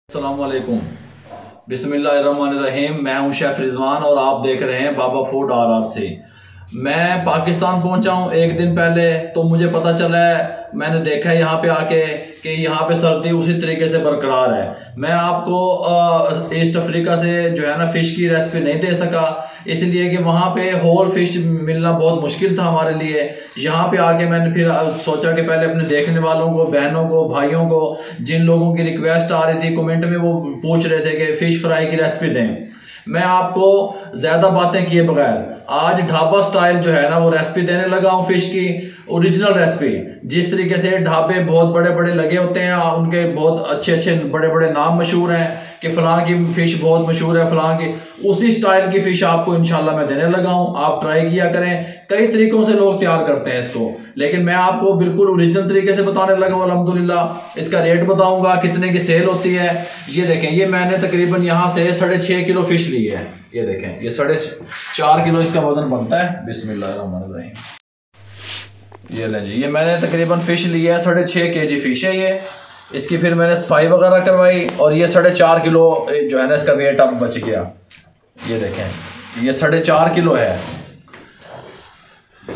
अस्सलामुअलैकुम, बिस्मिल्लाहिर्रहमानिर्रहीम। मैं हूं शेफ रिजवान और आप देख रहे हैं बाबा फूड RR से। मैं पाकिस्तान पहुंचा हूं एक दिन पहले, तो मुझे पता चला है, मैंने देखा है यहाँ पे आके कि यहाँ पे सर्दी उसी तरीके से बरकरार है। मैं आपको ईस्ट अफ्रीका से जो है ना फ़िश की रेसिपी नहीं दे सका, इसलिए कि वहाँ पे होल फिश मिलना बहुत मुश्किल था हमारे लिए। यहाँ पे आके मैंने फिर सोचा कि पहले अपने देखने वालों को, बहनों को, भाइयों को, जिन लोगों की रिक्वेस्ट आ रही थी कमेंट में, वो पूछ रहे थे कि फ़िश फ्राई की रेसिपी दें, मैं आपको ज़्यादा बातें किए बगैर आज ढाबा स्टाइल जो है ना वो रेसिपी देने लगा हूँ। फ़िश की ओरिजिनल रेसिपी, जिस तरीके से ढाबे बहुत बड़े बड़े लगे होते हैं, उनके बहुत अच्छे अच्छे बड़े बड़े नाम मशहूर हैं कि फ़लाँ की फ़िश बहुत मशहूर है, फ़लाँ की, उसी स्टाइल की फ़िश आपको इंशाल्लाह मैं देने लगा हूँ। आप ट्राई किया करें। कई तरीक़ों से लोग तैयार करते हैं इसको, लेकिन मैं आपको बिल्कुल ओरिजिनल तरीके से बताने लगा हूँ अल्हम्दुलिल्लाह। इसका रेट बताऊँगा, कितने की सेल होती है। ये देखें, ये मैंने तकरीबन यहाँ से 6.5 किलो फ़िश ली है। ये देखें, ये 4.5 किलो इसका वज़न बनता है। बिस्मिल्लाहिर्रहमानिर्रहीम। ये लें जी, ये मैंने तकरीबन फ़िश ली है, 6.5 kg फ़िश है ये। इसकी फिर मैंने सफाई वगैरह करवाई और ये 4.5 किलो जो है ना इसका वेट अब बच गया। ये देखें, ये 4.5 किलो है।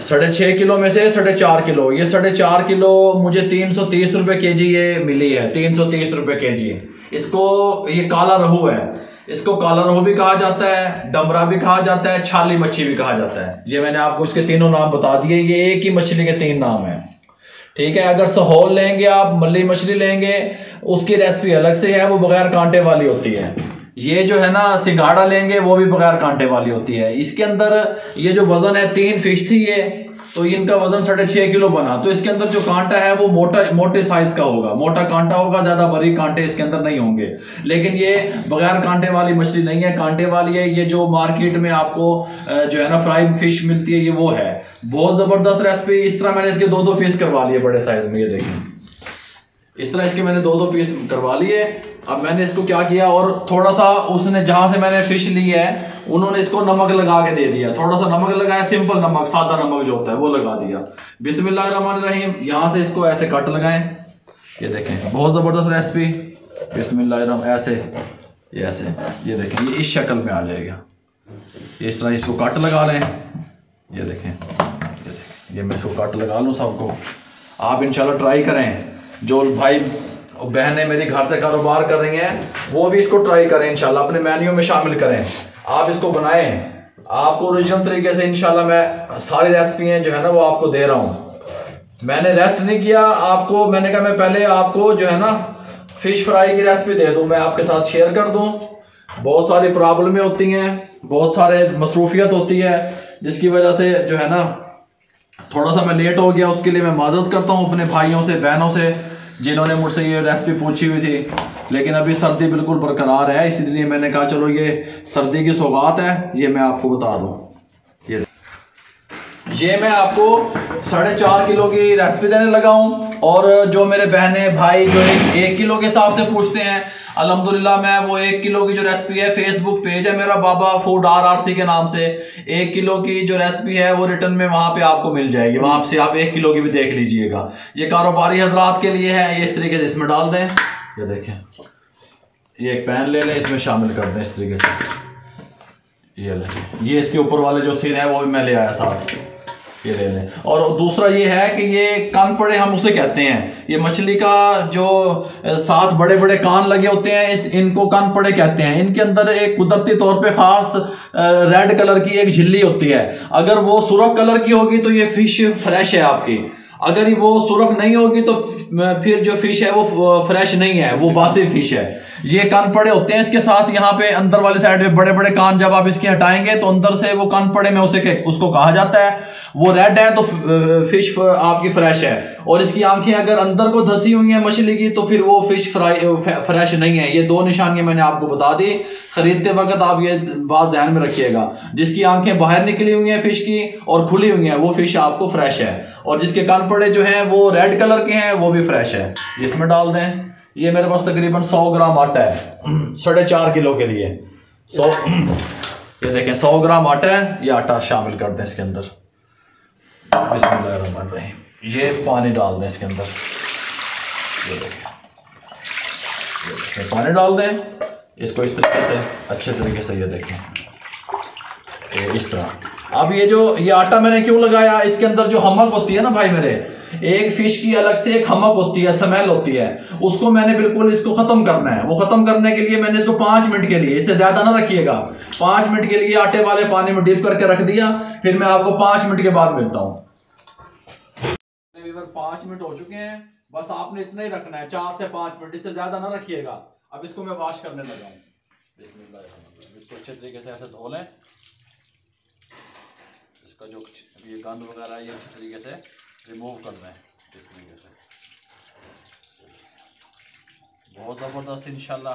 6.5 किलो में से 4.5 किलो, ये 4.5 किलो मुझे 330 रुपये kg ये मिली है। 330 रुपये kg। इसको, ये काला रहू है, इसको काला रहू भी कहा जाता है, डमरा भी कहा जाता है, छाली मच्छी भी कहा जाता है। ये मैंने आपको इसके तीनों नाम बता दिए। ये एक ही मछली के 3 नाम हैं, ठीक है। अगर सहोल लेंगे आप, मल्ली मछली लेंगे, उसकी रेसिपी अलग से है, वो बगैर कांटे वाली होती है। ये जो है ना सिंघाड़ा लेंगे, वो भी बगैर कांटे वाली होती है। इसके अंदर ये जो वजन है, 3 फिश थी ये, तो इनका वजन 6.5 किलो बना। तो इसके अंदर जो कांटा है वो मोटे साइज का होगा, मोटा कांटा होगा, ज्यादा बारीक कांटे इसके अंदर नहीं होंगे। लेकिन ये बगैर कांटे वाली मछली नहीं है, कांटे वाली है। ये जो मार्केट में आपको जो है ना फ्राई फिश मिलती है, ये वो है। बहुत जबरदस्त रेसिपी। इस तरह मैंने इसके 2-2 पीस करवा लिए बड़े साइज में। ये देखें, इस तरह इसके मैंने 2-2 पीस करवा लिए। अब मैंने इसको क्या किया, और थोड़ा सा उसने जहां से मैंने फिश ली है उन्होंने इसको नमक लगा के दे दिया। थोड़ा सा नमक लगाया, सिंपल नमक, सादा नमक जो होता है वो लगा दिया। बिस्मिल्लाहिर्रहमानिर्रहीम। यहाँ से इसको ऐसे कट लगाएं। ये देखें, बहुत ज़बरदस्त रेसिपी। बिस्मिल्लाहिर्रहमानिर्रहीम। ऐसे, ये ऐसे, ये देखें, ये इस शक्ल में आ जाएगा। ये इस तरह इसको कट लगा लें। ये देखें, ये मैं इसको कट लगा लूँ सबको। आप इंशाल्लाह ट्राई करें। जो भाई बहनें मेरी घर से कारोबार कर रही हैं, वो भी इसको ट्राई करें इंशाल्लाह, अपने मेन्यू में शामिल करें। आप इसको बनाएं, आपको ओरिजिनल तरीके से इंशाल्लाह मैं सारी रेसिपियाँ जो है ना वो आपको दे रहा हूँ। मैंने रेस्ट नहीं किया आपको, मैंने कहा मैं पहले आपको जो है ना फ़िश फ्राई की रेसिपी दे दूँ, मैं आपके साथ शेयर कर दूँ। बहुत सारी प्रॉब्लमें होती हैं, बहुत सारे मसरूफियत होती है, जिसकी वजह से जो है ना थोड़ा सा मैं लेट हो गया। उसके लिए मैं माजरत करता हूँ अपने भाइयों से, बहनों से, जिन्होंने मुझसे ये रेसिपी पूछी हुई थी। लेकिन अभी सर्दी बिल्कुल बरकरार है, इसलिए मैंने कहा चलो ये सर्दी की सौगात है, ये मैं आपको बता दूँ। ये मैं आपको 4.5 किलो की रेसिपी देने लगा हूँ। और जो मेरे बहनें भाई जो 1 किलो के हिसाब से पूछते हैं, अल्हम्दुलिल्लाह मैं वो 1 किलो की जो रेसिपी है, फेसबुक पेज है मेरा बाबा फूड RRC के नाम से। 1 किलो की जो रेसिपी है वो रिटर्न में वहाँ पे आपको मिल जाएगी, वहाँ से आप 1 किलो की भी देख लीजिएगा। ये कारोबारी हजरात के लिए है। ये इस तरीके से इसमें डाल दें। ये देखें, ये एक पैन ले लें, इसमें शामिल कर दें इस तरीके से। ये लें, ये इसके ऊपर वाले जो सिर है वो भी मैं ले आया साथ। ये ले लें। और दूसरा ये है कि ये कान पड़े हम उसे कहते हैं, ये मछली का जो 7 बड़े बड़े कान लगे होते हैं इनको कान पड़े कहते हैं। इनके अंदर एक कुदरती तौर पे खास रेड कलर की एक झिल्ली होती है। अगर वो सुर्ख कलर की होगी तो ये फिश फ्रेश है आपकी, अगर वो सुर्ख नहीं होगी तो फिर जो फिश है वो फ्रेश नहीं है, वो बासी फिश है। ये कान पड़े होते हैं इसके साथ। यहाँ पे अंदर वाले साइड में बड़े बड़े कान जब आप इसके हटाएंगे तो अंदर से वो कान पड़े में उसको कहा जाता है। वो रेड है तो फिश आपकी फ्रेश है। और इसकी आंखें अगर अंदर को धसी हुई हैं मछली की तो फिर वो फिश फ्रेश नहीं है। ये 2 निशानियां मैंने आपको बता दी। खरीदते वक्त आप ये बात ध्यान में रखिएगा, जिसकी आंखें बाहर निकली हुई हैं फिश की और खुली हुई हैं वो फिश आपको फ्रेश है, और जिसके कान पड़े जो हैं वो रेड कलर के हैं वो भी फ्रेश है। इसमें डाल दें। ये मेरे पास तकरीबन 100 ग्राम आटा है 4.5 किलो के लिए। 100 ये देखें 100 ग्राम आटा है, ये आटा शामिल कर दें इसके अंदर। बिस्मिल्लाहिर्रहमानिर्रहीम। ये पानी डाल दें इसके अंदर। ये देखें पानी डाल दें, इसको इस तरीके से अच्छे तरीके से ये देखें इस तरह। अब ये आटा मैंने क्यों लगाया, इसके अंदर जो हमक होती है ना भाई मेरे, एक फिश की अलग से एक हमक होती है, स्मेल होती है, उसको मैंने बिल्कुल इसको खत्म करना है। वो खत्म करने के लिए मैंने इसको 5 मिनट के लिए, इससे ज्यादा ना रखिएगा, 5 मिनट के लिए आटे वाले पानी में डिप करके रख दिया। फिर मैं आपको 5 मिनट के बाद मिलता हूँ। 5 मिनट हो चुके हैं, बस आपने इतना ही रखना है, 4 से 5 मिनट, इससे ज्यादा ना रखिएगा। अब इसको मैं वॉश करने लगा हूँ। इसको अच्छे तरीके से ऐसे धो लें, इसका जो ये गंद वगैरह है ये अच्छे तरीके से रिमूव कर दें इस तरीके से, बहुत ज़बरदस्त इंशाल्लाह।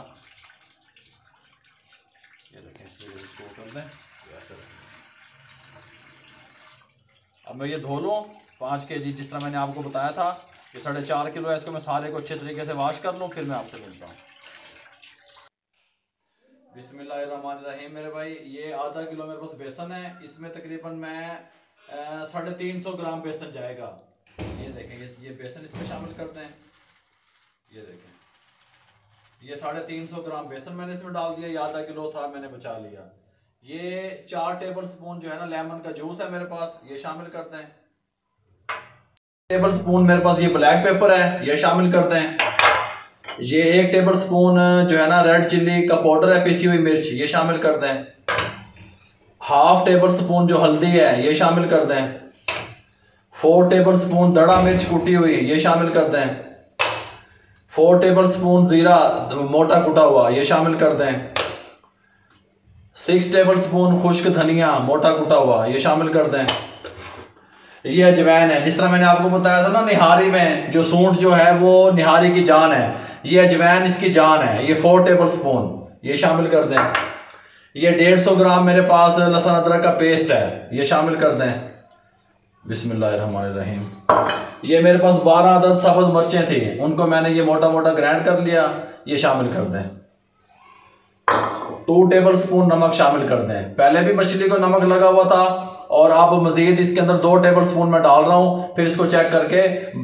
ये देखें इसको कर दें ऐसे। अब मैं ये धो लूँ 5 kg जिस तरह मैंने आपको बताया था, ये 4.5 किलो है, इसको मैं सारे को अच्छे तरीके से वॉश कर लूँ, फिर मैं आपसे मिलता हूँ। बिस्मिल्लाहिर्रहमानिर्रहीम। मेरे भाई ये आधा किलो मेरे पास बेसन है, इसमें तकरीबन मैं 350 ग्राम बेसन जाएगा। ये देखें ये बेसन इसमें शामिल करते हैं। ये देखें ये 350 ग्राम बेसन मैंने इसमें डाल दिया, ये आधा किलो था मैंने बचा लिया। ये 4 टेबल स्पून जो है ना लेमन का जूस है मेरे पास, ये शामिल करते हैं। टेबल स्पून मेरे पास ये ब्लैक पेपर है, ये शामिल करते हैं। ये 1 टेबल स्पून जो है ना रेड चिल्ली का पाउडर है, पिसी हुई मिर्च, ये शामिल कर दें। 1/2 टेबल स्पून जो हल्दी है ये शामिल कर दें। 4 टेबल स्पून दड़ा मिर्च कुटी हुई ये शामिल कर दें। 4 टेबल स्पून जीरा मोटा कुटा हुआ ये शामिल कर दें। 6 टेबल स्पून खुश्क धनिया मोटा कुटा हुआ ये शामिल कर दें। ये अजवैन है, जिस तरह मैंने आपको बताया था ना निहारी में जो सूंठ जो है वो निहारी की जान है, ये अजवैन इसकी जान है, ये 4 टेबल स्पून ये शामिल कर दें। ये 150 ग्राम मेरे पास लहसुन अदरक का पेस्ट है, ये शामिल कर दें। बिस्मिल्लाहिर्रहमानिर्रहीम। ये मेरे पास 12 अदद सब्ज मिर्चें थी, उनको मैंने ये मोटा मोटा ग्राइंड कर लिया, ये शामिल कर दें। 2 टेबल स्पून नमक शामिल कर दें। पहले भी मछली को नमक लगा हुआ था और अब मजीद इसके अंदर 2 टेबल स्पून में डाल रहा हूँ, फिर इसको चेक करके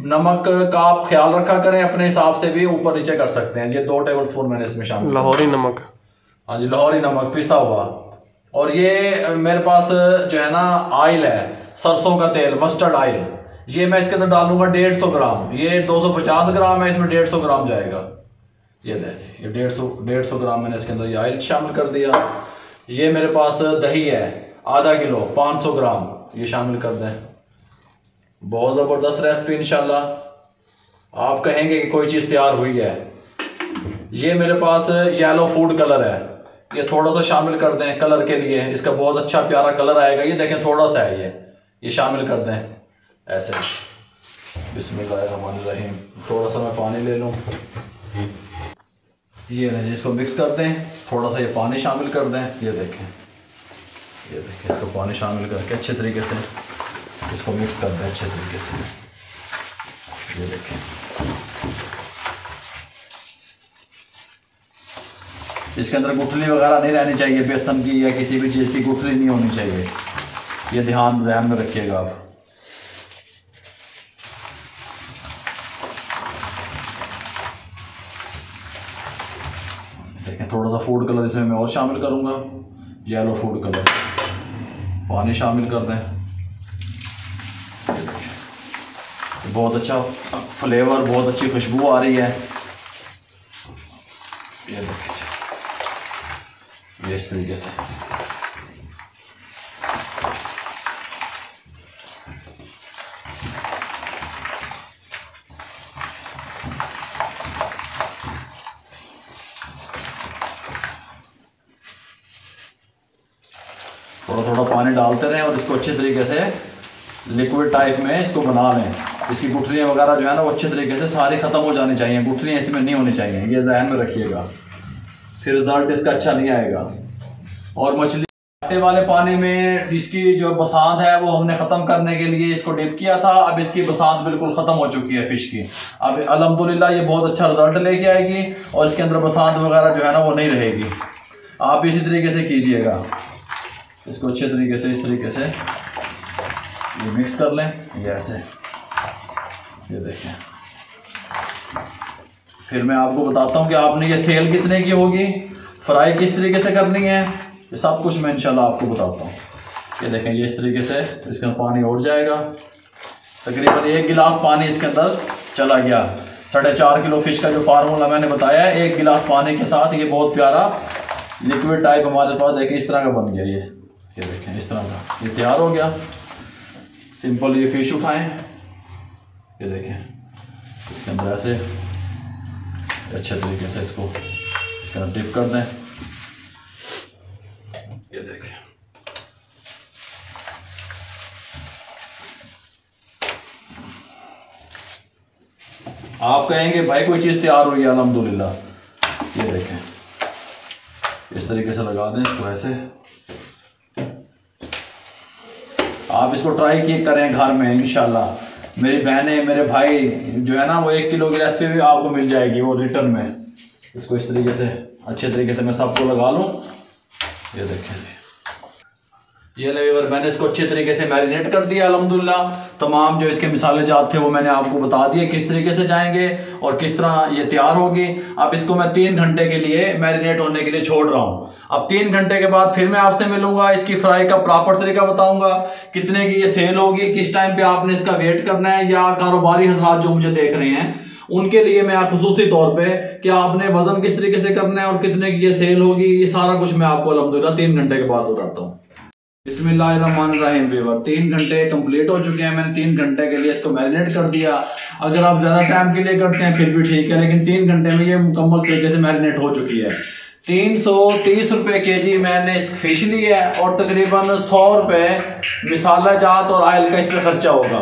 नमक का आप ख्याल रखा करें, अपने हिसाब से भी ऊपर नीचे कर सकते हैं। ये 2 टेबल स्पून मैंने इसमें शामिल, लाहौरी नमक, हाँ जी लाहौरी नमक पिसा हुआ। और ये मेरे पास जो है ना ऑयल है, सरसों का तेल, मस्टर्ड ऑयल, ये मैं इसके अंदर डालूंगा 150 ग्राम। ये 250 ग्राम है, इसमें 150 ग्राम जाएगा। ये ये 150 ग्राम मैंने इसके अंदर ये ऑयल शामिल कर दिया। ये मेरे पास दही है आधा किलो 500 ग्राम, ये शामिल कर दें। बहुत ज़बरदस्त रेसिपी इंशाल्लाह, आप कहेंगे कि कोई चीज़ तैयार हुई है। ये मेरे पास येलो फूड कलर है, ये थोड़ा सा शामिल कर दें कलर के लिए, इसका बहुत अच्छा प्यारा कलर आएगा। ये देखें थोड़ा सा है, ये शामिल कर दें ऐसे। बिस्मिल्लाहिर्रहमानिर्रहीम। थोड़ा सा मैं पानी ले लूँ, ये नहीं, इसको मिक्स कर दें, थोड़ा सा ये पानी शामिल कर दें। ये देखें इसको पानी शामिल करके अच्छे तरीके से इसको मिक्स कर दें अच्छे तरीके से। ये देखें इसके अंदर गुठली वगैरह नहीं रहनी चाहिए, बेसन की या किसी भी चीज़ की गुठली नहीं होनी चाहिए, ये ध्यान में रखिएगा आप। देखें थोड़ा सा फूड कलर इसमें मैं और शामिल करूंगा, येलो फूड कलर, पानी शामिल कर दें। बहुत अच्छा फ्लेवर, बहुत अच्छी खुशबू आ रही है। ये देखिए ये इस तरीके से। थोड़ा थोड़ा पानी डालते रहें और इसको अच्छे तरीके से लिक्विड टाइप में इसको बना लें। इसकी गुठलियाँ वगैरह जो है ना वो अच्छे तरीके से सारी ख़त्म हो जानी चाहिए, गुठलियाँ इसमें नहीं होनी चाहिए, ये ज़हन में रखिएगा, फिर रिज़ल्ट इसका अच्छा नहीं आएगा। और मछली आटे वाले पानी में इसकी जो बसांत है वो हमने ख़त्म करने के लिए इसको डिप किया था, अब इसकी बसांत बिल्कुल ख़त्म हो चुकी है फ़िश की। अब अल्हम्दुलिल्लाह ये बहुत अच्छा रिज़ल्ट लेके आएगी और इसके अंदर बसांत वगैरह जो है ना वो नहीं रहेगी। आप इसी तरीके से कीजिएगा, इसको अच्छे तरीके से इस तरीके से ये मिक्स कर लें, ये ऐसे, ये देखें। फिर मैं आपको बताता हूँ कि आपने ये सेल कितने की होगी, फ्राई किस तरीके से करनी है, ये सब कुछ मैं इंशाल्लाह आपको बताता हूँ। ये देखें ये इस तरीके से इसके अंदर पानी और जाएगा, तकरीबन 1 गिलास पानी इसके अंदर चला गया। 4.5 किलो फिश का जो फार्मूला मैंने बताया है, 1 गिलास पानी के साथ ये बहुत प्यारा लिक्विड टाइप हमारे पास देखिए इस तरह का बन गया। ये देखें इस तरह का ये तैयार हो गया। सिंपल ये फिश उठाएं, ये देखें इसके अंदर ऐसे अच्छे तरीके से इसको इसके अंदर डिप कर दें, ये देखें। आप कहेंगे भाई कोई चीज़ तैयार हुई है, अल्हम्दुलिल्लाह। ये देखें इस तरीके से लगा दें इसको ऐसे। आप इसको ट्राई किए करें घर में, इंशाल्लाह। मेरी बहनें मेरे भाई जो है ना वो 1 किलो की रेसिपी भी आपको मिल जाएगी वो रिटर्न में। इसको इस तरीके से अच्छे तरीके से मैं सबको लगा लूँ, ये देखें। ये लेवर मैंने इसको अच्छे तरीके से मैरिनेट कर दिया अल्हम्दुलिल्लाह। तमाम जो इसके मिसाले जात थे वो मैंने आपको बता दिए किस तरीके से जाएंगे और किस तरह ये तैयार होगी। अब इसको मैं 3 घंटे के लिए मैरिनेट होने के लिए छोड़ रहा हूँ। अब 3 घंटे के बाद फिर मैं आपसे मिलूंगा, इसकी फ्राई का प्रॉपर तरीका बताऊंगा, कितने की ये सेल होगी, किस टाइम पे आपने इसका वेट करना है, या कारोबारी हजरात जो मुझे देख रहे हैं उनके लिए मैं खुसूसी तौर पे कि आपने वजन किस तरीके से करना है और कितने की ये सेल होगी, ये सारा कुछ मैं आपको अल्हम्दुलिल्लाह 3 घंटे के बाद बताता हूँ। बिस्मिल्लाहिर्रहमानिर्रहीम। 3 घंटे कंप्लीट हो चुके हैं, मैंने 3 घंटे के लिए इसको मैरिनेट कर दिया। अगर आप ज़्यादा टाइम के लिए करते हैं फिर भी ठीक है, लेकिन 3 घंटे में ये मुकम्मल तरीके से मैरिनेट हो चुकी है। 330 रुपये kg मैंने इस फिश ली है और तकरीबन 100 रुपये मिसाला जात और आयल का इसमें खर्चा होगा।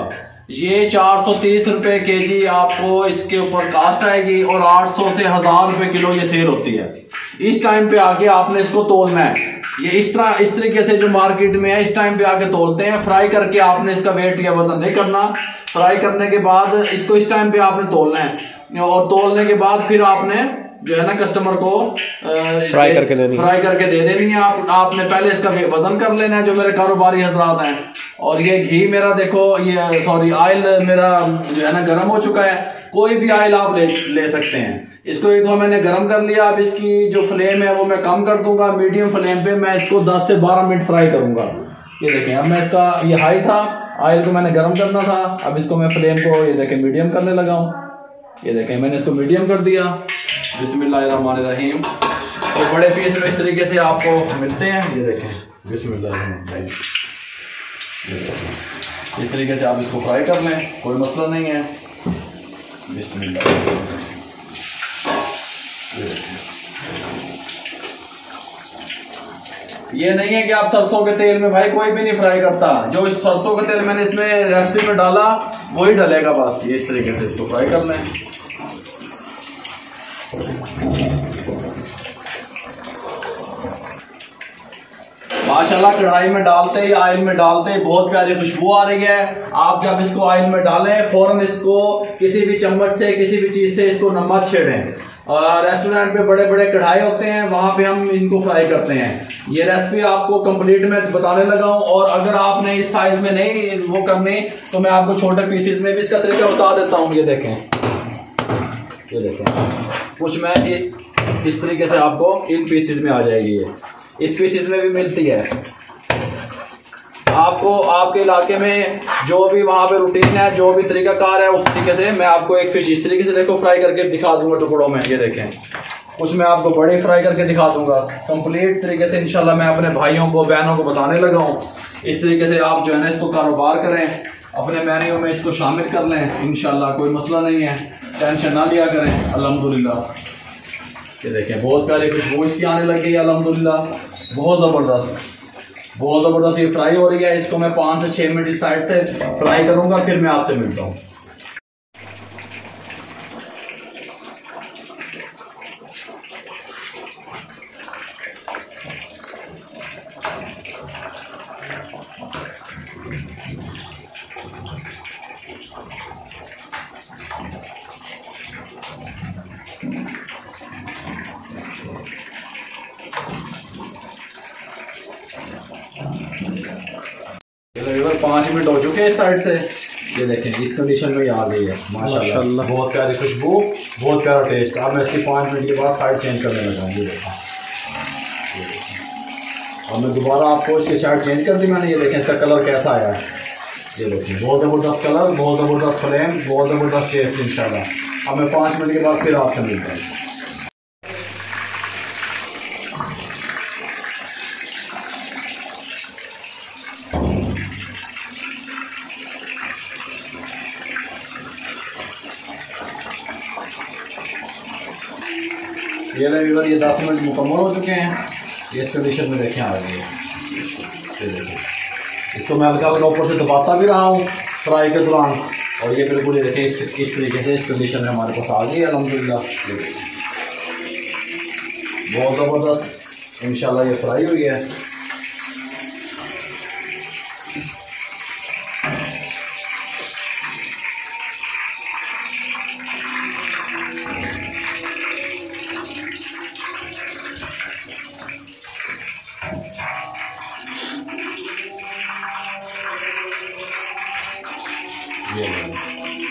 ये 430 रुपये kg आपको इसके ऊपर कास्ट आएगी और 800 से 1000 रुपये किलो ये सेल होती है। इस टाइम पे आके आपने इसको तोलना है, ये इस तरीके से जो मार्केट में है इस टाइम पे आके तोलते हैं। फ्राई करके आपने इसका वेट या वजन नहीं करना, फ्राई करने के बाद इसको इस टाइम पे आपने तोलना है और तोलने के बाद फिर आपने जो है ना कस्टमर को फ्राई करके दे देनी है। आपने पहले इसका वजन कर लेना है जो मेरे कारोबारी हजरात हैं। और ये घी मेरा देखो, ये सॉरी आयल मेरा जो है ना गर्म हो चुका है। कोई भी आयल आप ले सकते हैं। इसको एक दो मैंने गर्म कर लिया। अब इसकी जो फ्लेम है वो मैं कम कर दूंगा, मीडियम फ्लेम पे मैं इसको 10 से 12 मिनट फ्राई करूंगा। ये देखें, अब मैं इसका ये हाई था, आयल को मैंने गर्म करना था, अब इसको मैं फ्लेम को ये देखें मीडियम करने लगा हूँ। ये देखें मैंने इसको मीडियम कर दिया। बिस्मिल्लाहिर्रहमानिर्रहीम। और बड़े पीस में इस तरीके से आपको मिलते हैं। ये देखें बिस्मिल्लाहिर्रहमानिर्रहीम, इस तरीके से आप इसको फ्राई कर लें, कोई मसला नहीं है। बिस्मिल्लाह। ये नहीं है कि आप सरसों के तेल में, भाई कोई भी नहीं फ्राई करता। जो इस सरसों का तेल मैंने इसमें रेसिपी में डाला वही डलेगा बस। ये इस तरीके से इसको फ्राई कर लें। माशाल्लाह कढ़ाई में डालते ही, ऑयल में डालते ही बहुत प्यारी खुशबू आ रही है। आप जब इसको ऑयल में डालें फौरन इसको किसी भी चम्मच से, किसी भी चीज से इसको मत छेड़ें। और रेस्टोरेंट पे बड़े बड़े कढ़ाई होते हैं, वहां पे हम इनको फ्राई करते हैं। ये रेसिपी आपको कंप्लीट में बताने लगा हूं। और अगर आपने इस साइज में नहीं वो करनी तो मैं आपको छोटे पीसेस में भी इसका तरीका बता देता हूं। ये देखें, ये देखें, कुछ मैं इस तरीके से आपको इन पीसेस में आ जाएगी। ये इस पीसेस में भी मिलती है। आपको आपको आपके इलाके में जो भी वहाँ पे रूटीन है, जो भी तरीकाकार है, उस तरीके से मैं आपको एक फिश इस तरीके से देखो फ्राई करके दिखा दूंगा टुकड़ों में। ये देखें, कुछ मैं आपको बड़े फ्राई करके दिखा दूंगा कंप्लीट तरीके से। इंशाल्लाह मैं अपने भाइयों को बहनों को बताने लगा हूँ। इस तरीके से आप जो है ना इसको कारोबार करें, अपने मेन्यू में इसको शामिल कर लें, इंशाल्लाह कोई मसला नहीं है, टेंशन ना लिया करें। अल्हम्दुलिल्लाह ये देखें बहुत प्यारी खुशबू इसकी आने लगी है अल्हम्दुलिल्लाह, बहुत ज़बरदस्त, बहुत ज़बरदस्त ये फ्राई हो रही है। इसको मैं 5 से 6 मिनट इस साइड से फ्राई करूँगा, फिर मैं आपसे मिलता हूँ। चलो 5 मिनट हो चुके हैं इस साइड से। ये देखें इस कंडीशन में आ गई है माशाल्लाह, बहुत प्यारी खुशबू, बहुत प्यारा टेस्ट। अब मैं इसकी 5 मिनट के बाद साइड चेंज करने लगा हूँ। ये देखें, अब मैं दोबारा आपको इसकी साइड चेंज कर दी मैंने। ये देखें इसका कलर कैसा आया है, ये देखें बहुत ज़बरदस्त कलर, बहुत ज़बरदस्त फ्लेम, बहुत ज़बरदस्त टेस्ट इंशाल्लाह। अब मैं 5 मिनट के बाद फिर आपसे मिलता हूँ। ये व्यूअर ये 10 मिनट मुकम्मल हो चुके हैं। ये इस कंडीशन में देखें आ रही है। ये देखिए इसको मैं हल्का हल्का ऊपर से दबाता भी रहा हूँ फ्राई के दौरान, और ये बिल्कुल ये देखें इस तरीके से इस कंडीशन में हमारे पास आ गई है अल्हम्दुलिल्लाह। बहुत ज़बरदस्त इंशाल्लाह ये फ्राई हुई है।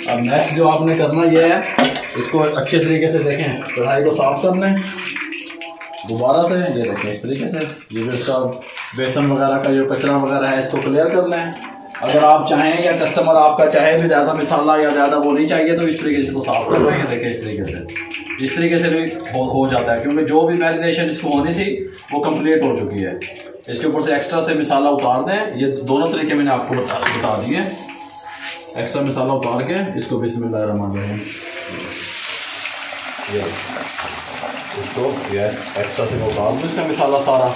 अब नेक्स्ट जो आपने करना ये है, इसको अच्छे तरीके से देखें, कढ़ाई को साफ कर लें दोबारा से। ये देखें इस तरीके से, ये जो इसका बेसन वगैरह का जो कचरा वगैरह है इसको क्लियर कर लें। अगर आप चाहें या कस्टमर आपका चाहे भी ज़्यादा मसाला या ज़्यादा वो नहीं चाहिए तो इस तरीके से इसको साफ कर लें। देखें इस तरीके से, इस तरीके से भी हो जाता है, क्योंकि जो भी मैरिनेशन इसको होनी थी वो कंप्लीट हो चुकी है। इसके ऊपर से एक्स्ट्रा से मसाला उतार दें। ये दोनों तरीके मैंने आपको बता दिए। एक्स्ट्रा मसाला उतार के इसको बिस्मिल्लाहिर्रहमानिर्रहीम इसको ये एक्स्ट्रा से उतार दो इसका मसाला सारा।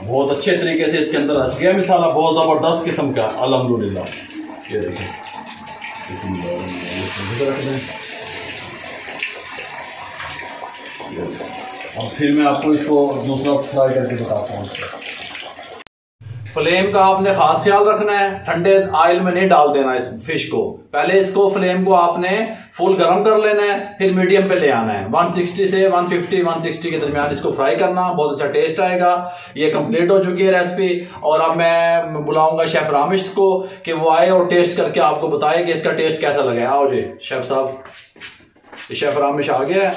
बहुत अच्छे तरीके से इसके अंदर रच गया मसाला, बहुत ज़बरदस्त किस्म का अल्हम्दुलिल्लाह। ये देखें रख दें। और फिर मैं आपको इसको दूसरा फ्राई करके बताता हूँ। फ्लेम का आपने खास ख्याल रखना है, ठंडे ऑयल में नहीं डाल देना इस फिश को। पहले इसको फ्लेम को आपने फुल गर्म कर लेना है, फिर मीडियम पे ले आना है। 160 से 150 160 के दरमियान इसको फ्राई करना, बहुत अच्छा टेस्ट आएगा। ये कंप्लीट हो चुकी है रेसिपी, और अब मैं बुलाऊंगा शेफ रामिश को कि वो आए और टेस्ट करके आपको बताए कि इसका टेस्ट कैसा लगा। आओ जी शेफ साहब, शेफ रामिश आ गया।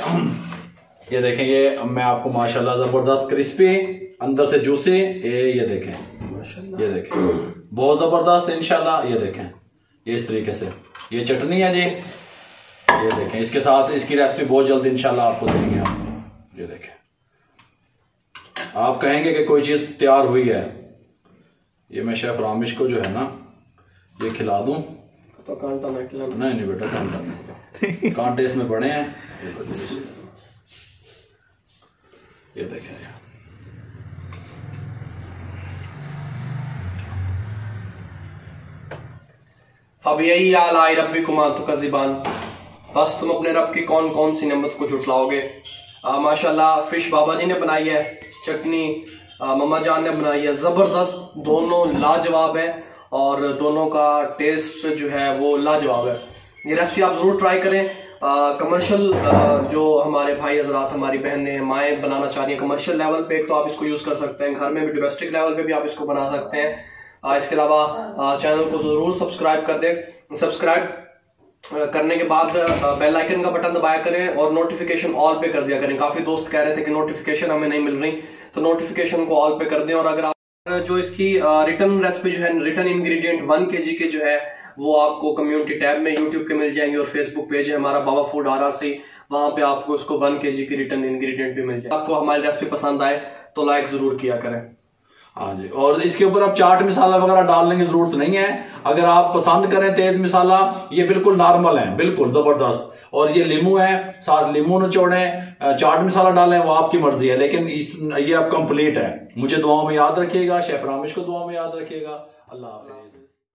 ये देखें, ये मैं आपको माशाल्लाह ज़बरदस्त क्रिस्पी, अंदर से जूसी, ये देखें, ये देखें बहुत ज़बरदस्त इंशाल्लाह। ये देखें ये इस तरीके से ये चटनी है जी। ये देखें इसके साथ इसकी रेसिपी बहुत जल्द इंशाल्लाह आपको देंगे हम। ये देखें, आप कहेंगे कि कोई चीज़ तैयार हुई है। ये मैं शेफ रामिश को जो है ना ये खिला दूँ तो कांटा ना खिलाना। नहीं बेटा, कांटा नहीं, कांटे इसमें बड़े हैं। ये देखें फबियई आलाई रब्बिकुमा तुकज़िबान, बस तुम अपने रब की कौन कौन सी नेमत को झुटलाओगे। माशाल्लाह फिश बाबा जी ने बनाई है, चटनी मम्मा जान ने बनाई है, ज़बरदस्त, दोनों लाजवाब है और दोनों का टेस्ट जो है वो लाजवाब है। ये रेसिपी आप ज़रूर ट्राई करें। कमर्शियल जो हमारे भाई हजरात, हमारी बहनें माएँ बनाना चाह रही हैं कमर्शियल लेवल पे, तो आप इसको यूज़ कर सकते हैं। घर में भी डोमेस्टिक लेवल पे भी आप इसको बना सकते हैं। इसके अलावा चैनल को ज़रूर सब्सक्राइब कर दें। सब्सक्राइब करने के बाद बेल आइकन का बटन दबाया करें और नोटिफिकेशन ऑल पे कर दिया करें। काफी दोस्त कह रहे थे कि नोटिफिकेशन हमें नहीं मिल रही, तो नोटिफिकेशन को ऑल पे कर दें। और अगर आप जो इसकी रिटर्न रेसिपी जो है, रिटर्न इंग्रेडिएंट 1 kg के जो है वो आपको कम्युनिटी टैब में यूट्यूब के मिल जाएंगे और फेसबुक पेज है हमारा बाबा फूड RRC, वहां पे आपको उसको 1 kg की रिटर्न इंग्रेडिएंट भी मिल जाए। आपको हमारी रेसिपी पसंद आए तो लाइक जरूर किया करें। हाँ जी, और इसके ऊपर आप चाट मसाला वगैरह डालने की जरूरत नहीं है। अगर आप पसंद करें तेज मसाला, ये बिल्कुल नॉर्मल है, बिल्कुल जबरदस्त। और ये लीमू है, साथ लीमू निचोड़ें, चाट मसाला डालें, वो आपकी मर्जी है, लेकिन ये अब कंप्लीट है। मुझे दुआओं में याद रखिएगा, शेफ रामिश को दुआओं में याद रखिएगा। अल्लाह हाफिज।